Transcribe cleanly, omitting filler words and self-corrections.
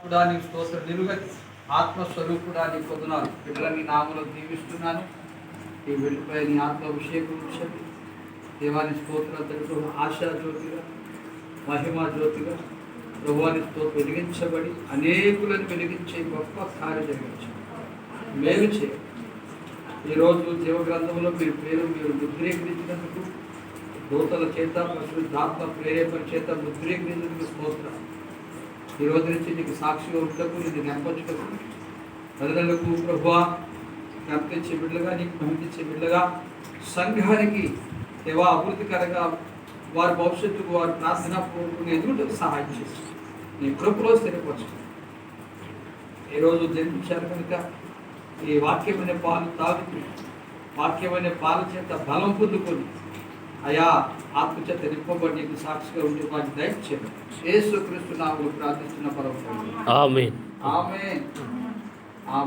కూడా నీకు స్తోత్రం నిలుగతి ఆత్మస్వరూపుడా నీ పొందునాను బిడ్డలని నామలో దీవిస్తున్నాను. ఈ బిడ్డపై నీ ఆత్మాభిషేకం ఉంచండి. దేవాని స్తోత్రాలు తెలుసు ఆశా జ్యోతిగా మహిమా జ్యోతిగా ప్రభువాని స్తోత్రం వెలిగించబడి అనేకులను వెలిగించే గొప్ప కార్యం జరిగించండి. మేలు చేయండి. ఈరోజు జీవగ్రంథంలో మీరు ముద్రీకరించినందుకు దూతల చేత పరిశుద్ధాత్మ ప్రేరేపణ చేత ముద్రీకరించినందుకు స్తోత్రం. ఈ రోజు నుంచి నీకు సాక్షిగా ఉండటకు నిన్ను నెంపొచ్చుటకు ప్రజలకు ప్రభువా జ్ఞాపించే బిడ్డలుగా నీకు పంపించే బిడ్డలుగా సంఘానికి దేవా అభివృద్ధికరంగా వారి భవిష్యత్తుకు వారి ప్రార్థన పూర్వకంగా ఎదుగుటకు సహాయం చేసి నీ కృపలో స్థిరపరచు. ఈరోజు జన్మించారు కనుక ఈ వాక్యమైన పాలు తాగుతూ వాక్యమైన పాల చేత బలం పొందుకొని అయా ఆత్మచేత నింపబడి నీకు సాక్షిగా ఉండి వాటిని దయచేయండి. యేసుక్రీస్తు నామములో ప్రార్థిస్తున్న పరమ తండ్రి. ఆమేన్. ఆమేన్. ఆమేన్.